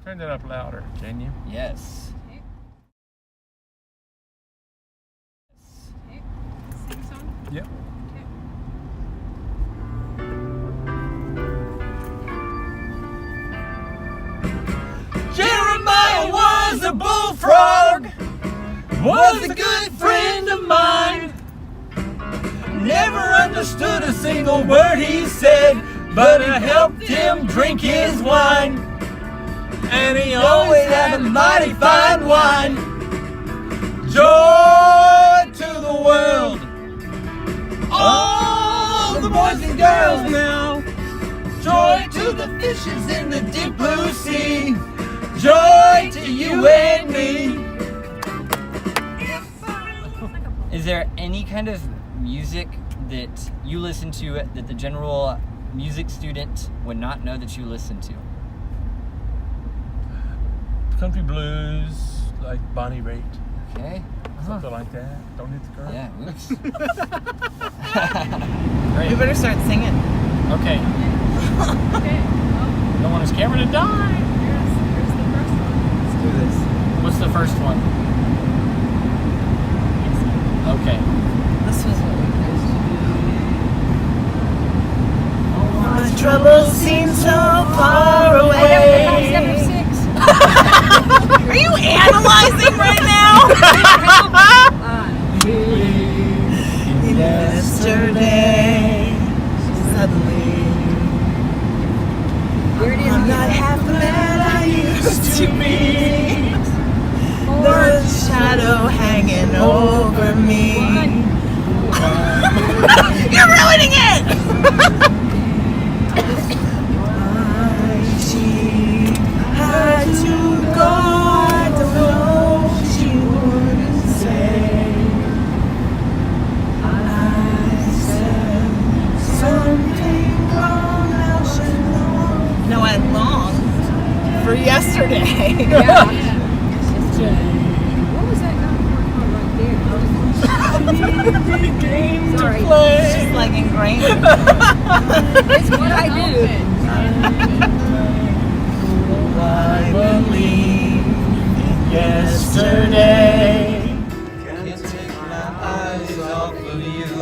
Turn that up louder, can you? Yes. Okay. Okay. Sing song? Yep. Okay. Jeremiah was a bullfrog, was a good friend of mine. Never understood a single word he said, but I helped him drink his wine. And he always had a mighty fine wine. Joy to the world, all the boys and girls now. Joy to the fishes in the deep blue sea. Joy to you and me. Is there any kind of music that you listen to that the general music student would not know that you listen to? Country blues, like Bonnie Raitt. Okay. Something like that. Don't hit the curb. Yeah, oops. You better start singing. Okay. Okay. Well, Don't want his camera to die. here's the first one. Let's do this. What's the first one? Okay. This was what we My troubles seem so far away. Step 6. Are you analyzing right now? Yesterday, suddenly, Here it is. I'm not half the man I used to be. The shadow hanging over me. You're ruining it! She had to go. I don't know. She wouldn't say. I said something wrong. Now she knows. No, I longed for yesterday. Yeah. What was that number right there? Sorry. She's like ingrained. It's what I do. I believe in yesterday. Can't take my eyes off of you.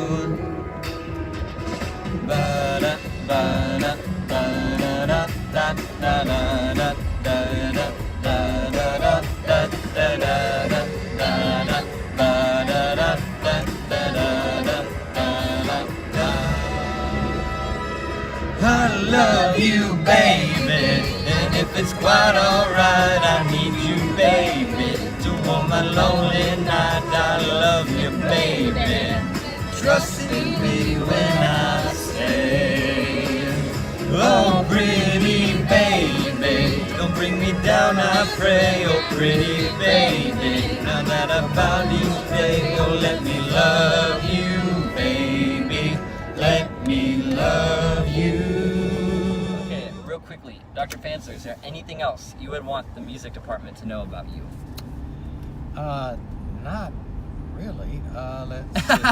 Ba-da, ba-da, ba-da-da, da-da-da-da, da-da, da-da-da, da-da-da-da, da-da, ba-da-da, da-da-da-da, da-da-da. I love you, baby, and if it's quite alright, I need you, baby, to warm my lonely night. I love you, baby. Trust in me when I say, oh, pretty baby, don't bring me down, I pray. Oh, pretty baby, now that I found you today, oh, let me love you, baby. Let me love you. Okay, real quickly, Dr. Fansler, is there anything else you would want the music department to know about you? Not really. Let's see.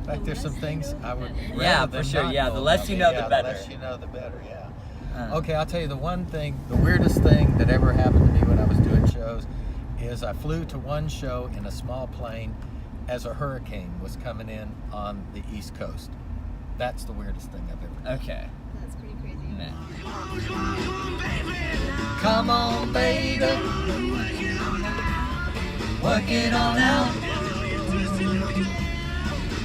Like there's some things I would rather Yeah, than for sure. not Yeah, know the less about you me. know, Yeah, the better. The less you know, the better. Yeah. Uh. Okay, I'll tell you the one thing, the weirdest thing that ever happened to me when I was doing shows is I flew to one show in a small plane as a hurricane was coming in on the East Coast. That's the weirdest thing I've ever done. Okay. That's pretty crazy. Nah. Come on, baby. Work it on out.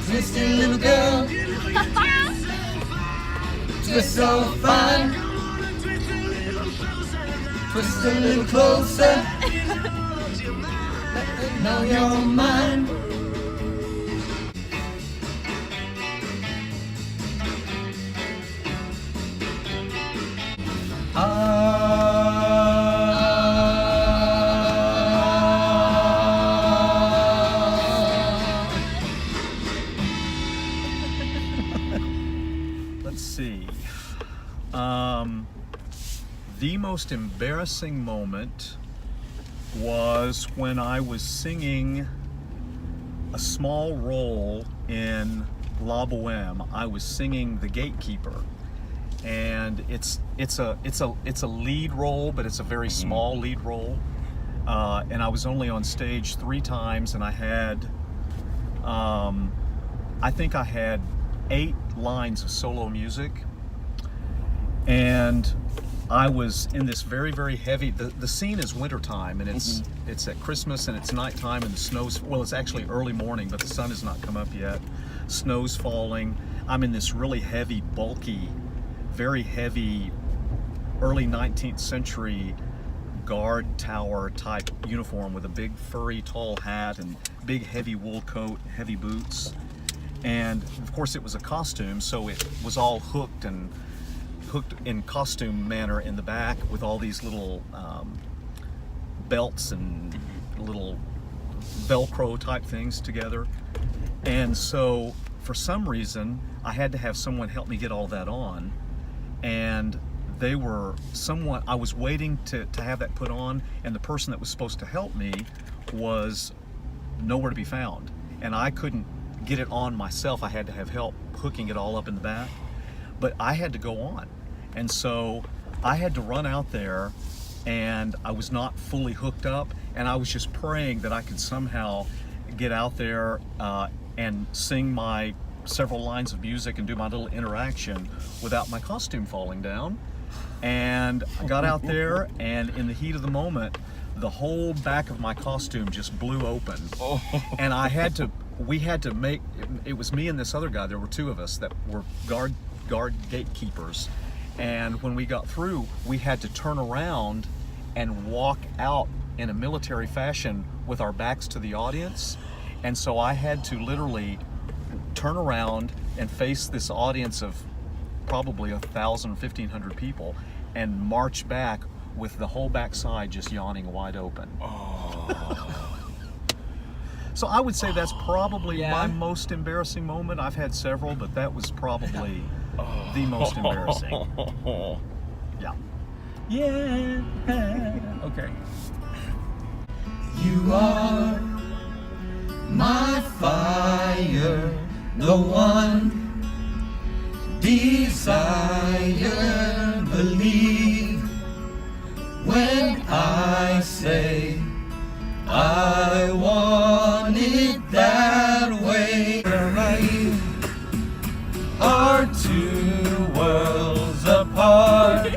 Twisted little girl. Twist so fine. Twist a little closer. Let me know you're mine. Let's see. The most embarrassing moment was when I was singing a small role in La Boheme. I was singing The Gatekeeper, and it's a lead role, but it's a very small lead role. And I was only on stage 3 times, and I had, I think I had 8 lines of solo music, and I was in this very, very heavy, the scene is wintertime, and it's at Christmas, and it's nighttime, and the snow's, well, it's actually early morning, but the sun has not come up yet. Snow's falling. I'm in this really heavy, bulky, very heavy, early 19th century guard tower type uniform with a big furry tall hat and big heavy wool coat, heavy boots. And of course it was a costume, so it was all hooked in costume manner in the back with all these little belts and little Velcro type things together. And so for some reason I had to have someone help me get all that on, and they were someone, I was waiting to have that put on, and the person that was supposed to help me was nowhere to be found, and I couldn't get it on myself. I had to have help hooking it all up in the back, but I had to go on. And so I had to run out there, and I was not fully hooked up, and I was just praying that I could somehow get out there and sing my several lines of music and do my little interaction without my costume falling down. And I got out there, and in the heat of the moment, the whole back of my costume just blew open. And we had to make, it was me and this other guy, there were 2 of us that were guard gatekeepers. And when we got through, we had to turn around and walk out in a military fashion with our backs to the audience. And so I had to literally turn around and face this audience of probably 1,000, 1,500 people and march back with the whole backside just yawning wide open. So I would say that's probably my most embarrassing moment. I've had several, but that was probably the most embarrassing. Yeah. Yeah. Okay. You are my fire, the one desire, believe when I say I want it that way. You are 2 worlds apart,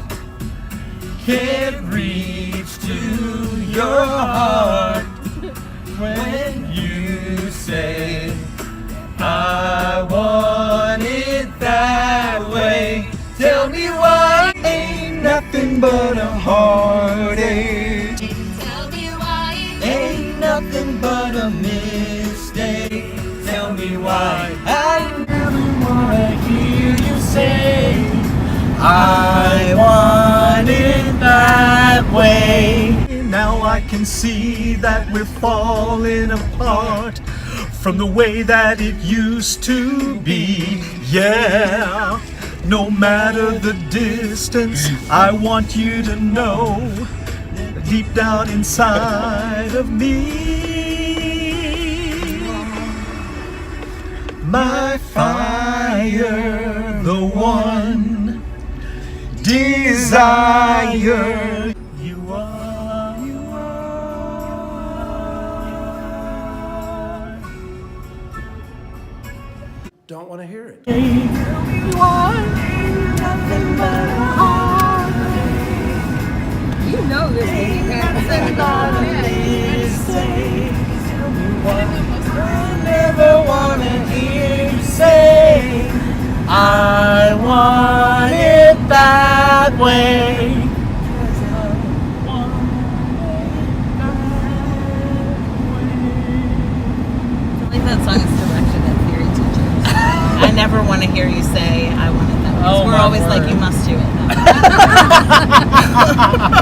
can't reach to your heart when you say I want it that way. Tell me why ain't nothing but a heartache. Tell me why. Ain't nothing but a mistake. Tell me why I never wanna hear you say I want it that way. Now I can see that we're falling apart from the way that it used to be. Yeah, no matter the distance, I want you to know deep down inside of me, my fire, the one desire. You are, you are. Don't want to hear it. You know this is never wanna hear you say I want it that way. I think that song is directed at theory teachers. I never want to hear you say I want it that way. Oh, We're my always like, word. you must do it that way.